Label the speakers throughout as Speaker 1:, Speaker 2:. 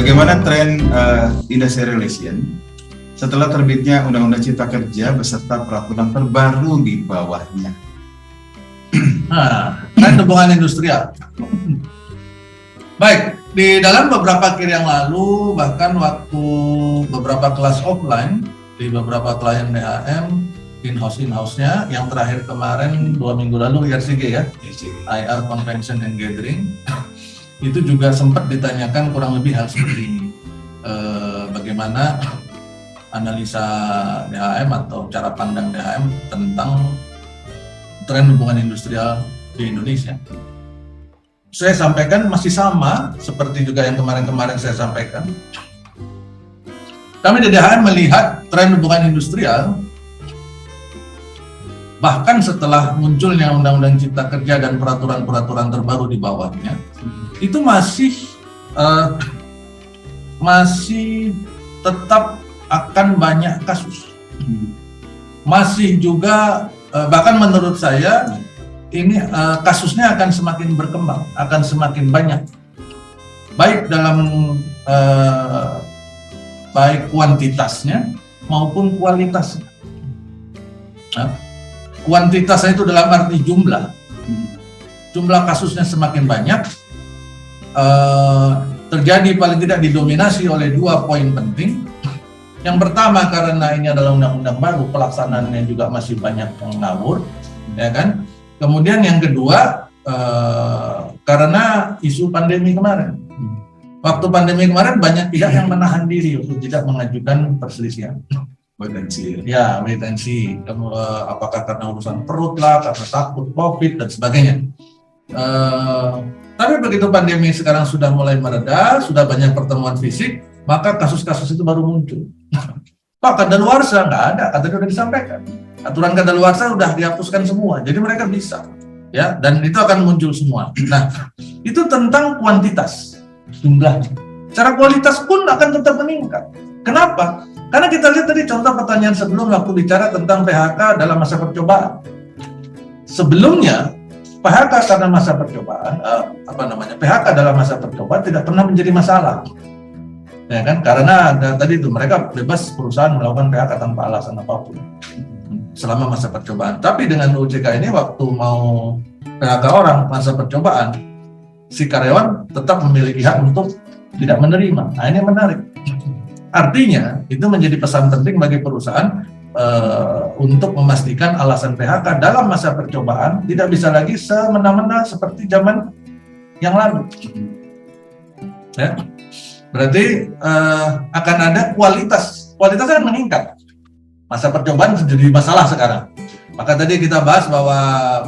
Speaker 1: Bagaimana tren industrial relation setelah terbitnya Undang-Undang Cipta Kerja beserta peraturan terbaru di bawahnya?
Speaker 2: Nah, tren hubungan industrial. Baik, di dalam beberapa kir yang lalu, bahkan waktu beberapa kelas offline di beberapa klien DHM, in-house-nya, yang terakhir kemarin 2 minggu lalu IRCG ya, IR Convention and Gathering, itu juga sempat ditanyakan kurang lebih hal seperti ini. Bagaimana analisa DHM atau cara pandang DHM tentang tren hubungan industrial di Indonesia. Saya sampaikan masih sama seperti juga yang kemarin-kemarin saya sampaikan. Kami di DHM melihat tren hubungan industrial bahkan setelah munculnya Undang-Undang Cipta Kerja dan peraturan-peraturan terbaru di bawahnya, itu masih tetap akan banyak kasus. Masih juga bahkan menurut saya ini kasusnya akan semakin berkembang, akan semakin banyak. Baik dalam baik kuantitasnya maupun kualitasnya. Nah, kuantitasnya itu dalam arti jumlah kasusnya semakin banyak, terjadi paling tidak didominasi oleh 2 poin penting. Yang pertama, karena ini adalah undang-undang baru, pelaksanaannya juga masih banyak yang ngawur, ya kan. Kemudian yang kedua, karena isu pandemi kemarin. Waktu pandemi kemarin banyak pihak yang menahan diri untuk tidak mengajukan perselisihan. Wait and see. Apakah karena urusan perut lah, karena takut COVID dan sebagainya. Tapi begitu pandemi sekarang sudah mulai mereda, sudah banyak pertemuan fisik, maka kasus-kasus itu baru muncul. Pak, kadaluarsa nggak ada, katanya sudah disampaikan. Aturan kadaluarsa sudah dihapuskan semua, jadi mereka bisa, ya, dan itu akan muncul semua. Nah, itu tentang kuantitas, jumlahnya. Secara kualitas pun akan tetap meningkat. Kenapa? Karena kita lihat tadi contoh pertanyaan sebelum waktu bicara tentang PHK dalam masa percobaan. Sebelumnya PHK karena masa percobaan, PHK dalam masa percobaan tidak pernah menjadi masalah, ya kan? Karena tadi itu mereka bebas perusahaan melakukan PHK tanpa alasan apapun selama masa percobaan. Tapi dengan UJK ini waktu mau PHK orang masa percobaan, si karyawan tetap memiliki hak untuk tidak menerima. Nah, ini menarik. Artinya itu menjadi pesan penting bagi perusahaan untuk memastikan alasan PHK dalam masa percobaan tidak bisa lagi semena-mena seperti zaman yang lalu. Ya. Berarti akan ada kualitasnya akan meningkat. Masa percobaan jadi masalah sekarang. Maka tadi kita bahas bahwa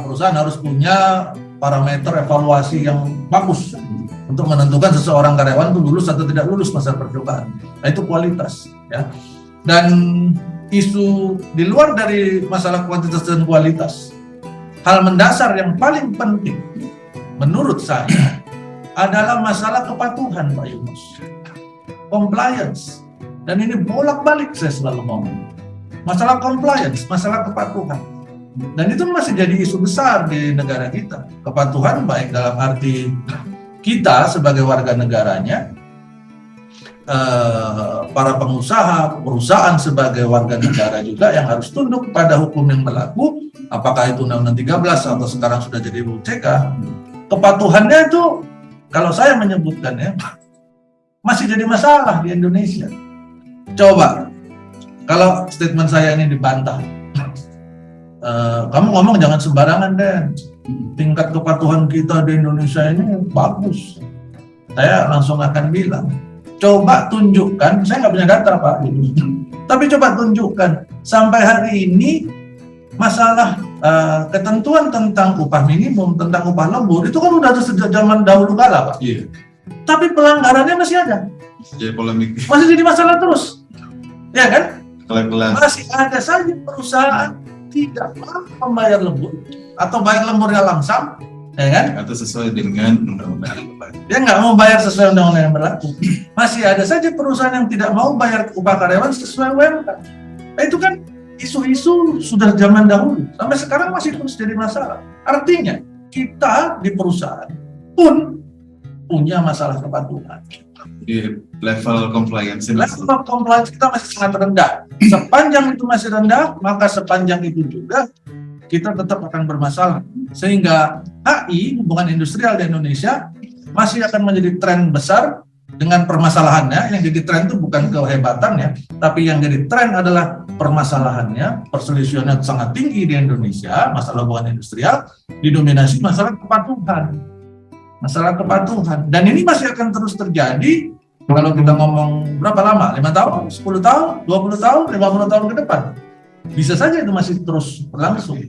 Speaker 2: perusahaan harus punya parameter evaluasi yang bagus untuk menentukan seseorang karyawan itu lulus atau tidak lulus masa percobaan. Nah, itu kualitas, ya. Dan isu di luar dari masalah kuantitas dan kualitas, hal mendasar yang paling penting menurut saya adalah masalah kepatuhan, Pak Yunus. Compliance. Dan ini bolak-balik saya selalu ngomong. Masalah compliance, masalah kepatuhan. Dan itu masih jadi isu besar di negara kita. Kepatuhan baik dalam arti kita sebagai warga negaranya, para pengusaha, perusahaan sebagai warga negara juga yang harus tunduk pada hukum yang berlaku, apakah itu Undang-Undang 13 atau sekarang sudah jadi UJK. Kepatuhannya itu, kalau saya menyebutkannya, masih jadi masalah di Indonesia. Coba, kalau statement saya ini dibantah, kamu ngomong jangan sembarangan, Den. Tingkat kepatuhan kita di Indonesia ini bagus. Saya langsung akan bilang, coba tunjukkan, saya nggak punya data Pak, tapi coba tunjukkan sampai hari ini masalah ketentuan tentang upah minimum, tentang upah lembur itu kan udah ada sejak zaman dahulu kala, Pak.
Speaker 1: Iya.
Speaker 2: Tapi pelanggarannya masih ada.
Speaker 1: Jadi polemik.
Speaker 2: Masih jadi masalah terus, ya kan?
Speaker 1: Pelan-pelan.
Speaker 2: Masih ada saja perusahaan tidak mau membayar lembur atau bayar lemburnya langsam, ya kan?
Speaker 1: Atau sesuai dengan undang-undang.
Speaker 2: Dia nggak mau bayar sesuai undang-undang yang berlaku. Masih ada saja perusahaan yang tidak mau bayar upah karyawan sesuai UMK. Nah, itu kan isu-isu sudah zaman dahulu, sampai sekarang masih terus jadi masalah. Artinya kita di perusahaan pun punya masalah kepatuhan.
Speaker 1: Di level compliance
Speaker 2: Level compliance kita masih sangat rendah. Sepanjang itu masih rendah, maka sepanjang itu juga kita tetap akan bermasalah. Sehingga HI, hubungan industrial di Indonesia, masih akan menjadi tren besar dengan permasalahannya. Yang jadi tren itu bukan kehebatannya, tapi yang jadi tren adalah permasalahannya. Perselisihannya sangat tinggi di Indonesia, masalah hubungan industrial, didominasi masalah kepatuhan. Masalah kepatuhan. Dan ini masih akan terus terjadi kalau kita ngomong berapa lama? 5 tahun, 10 tahun, 20 tahun, 50 tahun ke depan. Bisa saja itu masih terus berlangsung.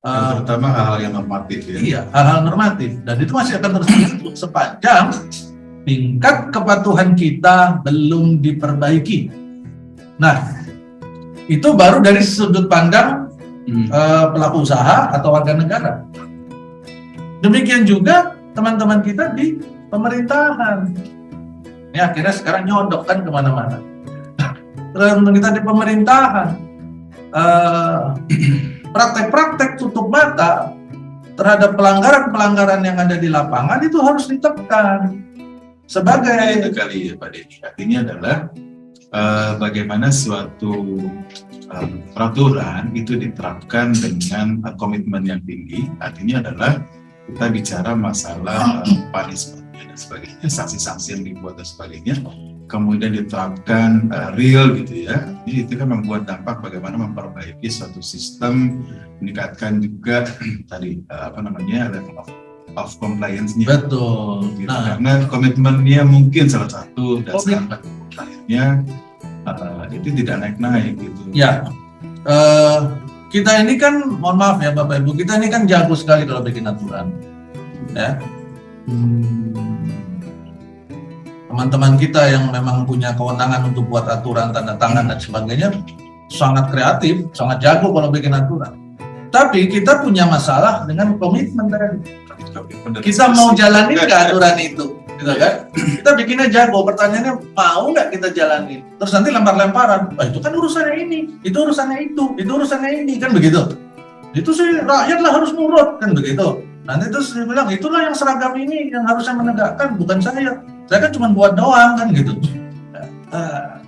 Speaker 1: Terutama hal-hal yang normatif ya.
Speaker 2: Iya, hal-hal normatif. Dan itu masih akan terus berlangsung sepanjang tingkat kepatuhan kita belum diperbaiki. Nah, itu baru dari sudut pandang pelaku usaha atau warga negara. Demikian juga teman-teman kita di pemerintahan. Ini akhirnya sekarang nyodok kan kemana-mana. Teman-teman kita di pemerintahan, praktek-praktek tutup mata terhadap pelanggaran-pelanggaran yang ada di lapangan itu harus ditekan. Sebagai
Speaker 1: itu kali ya Pak Denny. Artinya adalah bagaimana suatu peraturan itu diterapkan dengan komitmen yang tinggi. Artinya adalah kita bicara masalah punishment-nya dan sebagainya, sanksi-sanksi yang dibuat dan sebagainya, kemudian diterapkan real gitu ya. Jadi itu kan membuat dampak bagaimana memperbaiki suatu sistem, meningkatkan juga tadi level of compliance-nya.
Speaker 2: betul.
Speaker 1: Gitu.
Speaker 2: Nah,
Speaker 1: Karena komitmennya mungkin salah satu dasar compliance-nya itu tidak naik-naik gitu.
Speaker 2: ya. Kita ini kan, mohon maaf ya Bapak Ibu, kita ini kan jago sekali kalau bikin aturan. Ya. Teman-teman kita yang memang punya kewenangan untuk buat aturan, tanda tangan dan sebagainya, sangat kreatif, sangat jago kalau bikin aturan. Tapi kita punya masalah dengan komitmen tadi. Kita mau jalanin nggak aturan itu, gitu kan? Kita bikinnya jago, pertanyaannya mau nggak kita jalanin? Terus nanti lempar-lemparan, itu kan urusannya ini, itu urusannya itu urusannya ini, kan begitu? Itu sih rakyat lah harus nurut, kan begitu? Nanti terus dia bilang, itulah yang seragam ini yang harusnya menegakkan, bukan saya. Saya kan cuma buat doang, kan gitu.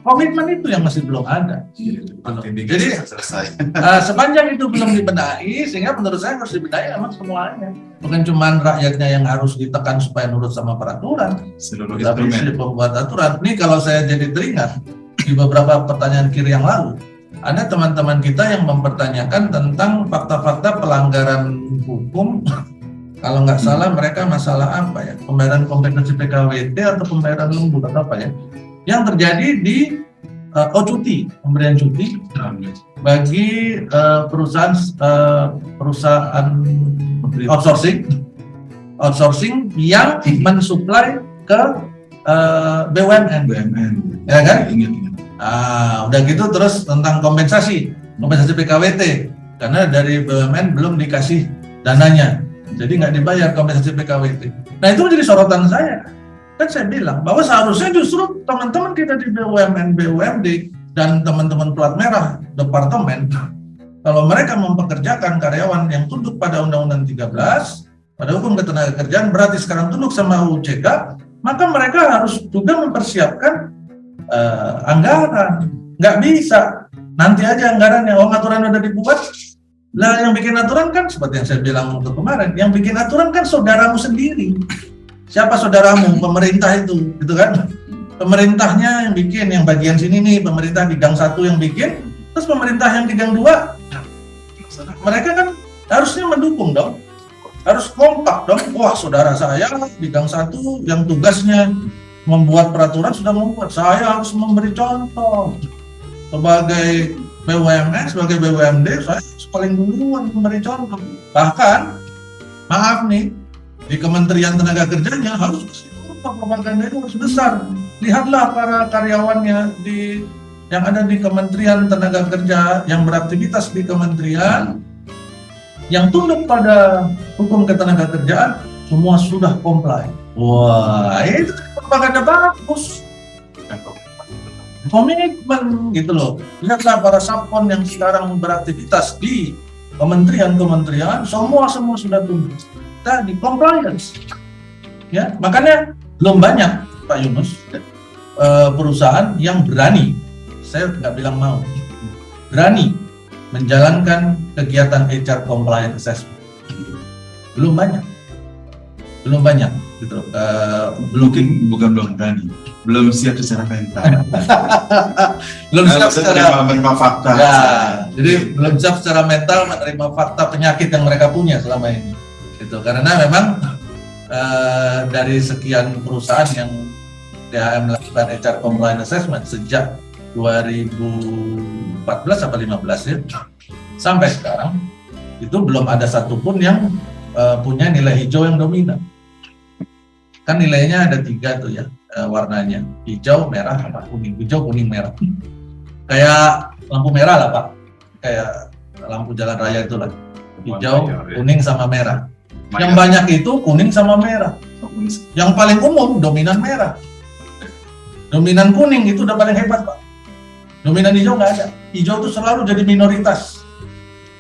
Speaker 2: Komitmen itu yang masih belum ada. Jadi
Speaker 1: selesai.
Speaker 2: sepanjang itu belum dibenahi, sehingga menurut saya harus dibenahi emang semuanya. Bukan cuma rakyatnya yang harus ditekan supaya nurut sama peraturan,
Speaker 1: Seluruh
Speaker 2: tapi si
Speaker 1: instrumen.
Speaker 2: pembuat aturan. Ini kalau saya jadi teringat di beberapa pertanyaan kiri yang lalu, ada teman-teman kita yang mempertanyakan tentang fakta-fakta pelanggaran hukum. Kalau nggak salah mereka masalah apa ya? Pembayaran kompensasi PKWT atau pembayaran lembut atau apa ya? Yang terjadi di cuti, pemberian cuti bagi perusahaan outsourcing yang mensuplai ke BUMN, ya kan?
Speaker 1: Ingat.
Speaker 2: Udah gitu terus tentang kompensasi PKWT karena dari BUMN belum dikasih dananya, jadi nggak dibayar kompensasi PKWT. Nah itu menjadi sorotan saya. Kan saya bilang bahwa seharusnya justru teman-teman kita di BUMN, BUMD, dan teman-teman plat merah departemen, kalau mereka mempekerjakan karyawan yang tunduk pada Undang-Undang 13, pada hukum ketenagakerjaan, berarti sekarang tunduk sama UJK, maka mereka harus juga mempersiapkan anggaran. Nggak bisa, nanti aja anggarannya, aturan udah dibuat, lah yang bikin aturan kan, seperti yang saya bilang untuk kemarin, yang bikin aturan kan saudaramu sendiri. Siapa saudaramu? Pemerintah itu, gitu kan? Pemerintahnya yang bikin, yang bagian sini nih, pemerintah di gang 1 yang bikin, terus pemerintah yang di gang 2, mereka kan harusnya mendukung dong, harus kompak dong. Wah, saudara saya di gang 1 yang tugasnya membuat peraturan sudah membuat, saya harus memberi contoh. Sebagai BUMN, sebagai BUMD, saya paling duluan memberi contoh. Bahkan, maaf nih, di Kementerian Tenaga Kerjanya harus propaganda itu harus besar. Lihatlah para karyawannya yang ada di Kementerian Tenaga Kerja, yang beraktivitas di kementerian, yang tunduk pada hukum ketenagakerjaan, semua sudah comply. Wah, itu propaganda bagus. Komitmen gitu loh. Lihatlah para sapon yang sekarang beraktivitas di kementerian-kementerian, semua sudah tunduk. Tadi compliance. Ya, makanya belum banyak Pak Yunus perusahaan yang berani, saya nggak bilang mau, berani menjalankan kegiatan HR compliance assessment. Belum banyak gitu.
Speaker 1: Bukan belum berani, belum siap secara mental.
Speaker 2: Belum siap secara
Speaker 1: menerima fakta.
Speaker 2: ya, jadi belum siap secara mental menerima fakta penyakit yang mereka punya selama ini. Gitu. Karena memang dari sekian perusahaan yang DHM melakukan HR compliance assessment sejak 2014 atau 15 ya, sampai sekarang itu belum ada satupun yang punya nilai hijau yang dominan. Kan nilainya ada 3 tuh ya, warnanya hijau, merah, sama kuning. Hijau, kuning, merah. Kayak lampu merah lah Pak, kayak lampu jalan raya itulah. Hijau, kuning, sama merah. Yang banyak itu kuning sama merah. Yang paling umum dominan merah. Dominan kuning itu udah paling hebat Pak. Dominan hijau nggak ada. Hijau itu selalu jadi minoritas.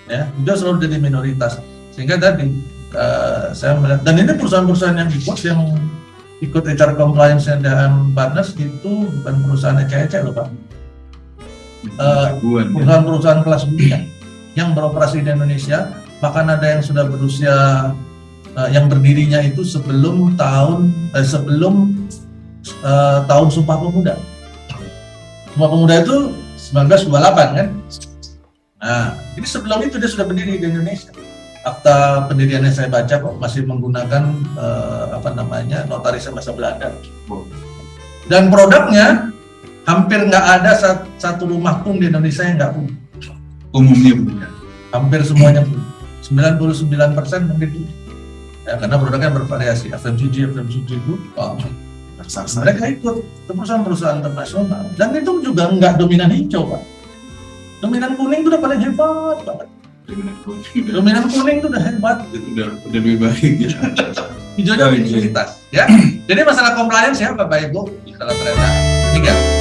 Speaker 2: Ya, hijau selalu jadi minoritas. Sehingga tadi saya melihat, dan ini perusahaan-perusahaan yang ikut HR compliance DHM Partners itu bukan perusahaan ece-ece loh Pak. Perusahaan-perusahaan kelas dunia yang beroperasi di Indonesia, bahkan ada yang sudah berusia yang berdirinya itu sebelum tahun Sumpah Pemuda. Sumpah Pemuda itu 1928 kan? Nah, ini sebelum itu dia sudah berdiri di Indonesia. Akta pendiriannya saya baca kok masih menggunakan notaris bahasa Belanda. Dan produknya hampir nggak ada satu rumah pun di Indonesia yang nggak punya.
Speaker 1: Umumnya punya.
Speaker 2: Hampir semuanya punya. 99% mungkin punya. Ya, karena produknya bervariasi. FMCG itu mereka ikut ke perusahaan-perusahaan internasional. Dan itu juga nggak dominan hijau Pak. Dominan kuning itu udah paling hebat banget. Dominan kuning itu udah hebat.
Speaker 1: Udah lebih baik ya.
Speaker 2: Hijaunya minoritas ya. Jadi masalah compliance ya Bapak Ibu, masalah ternyata 3.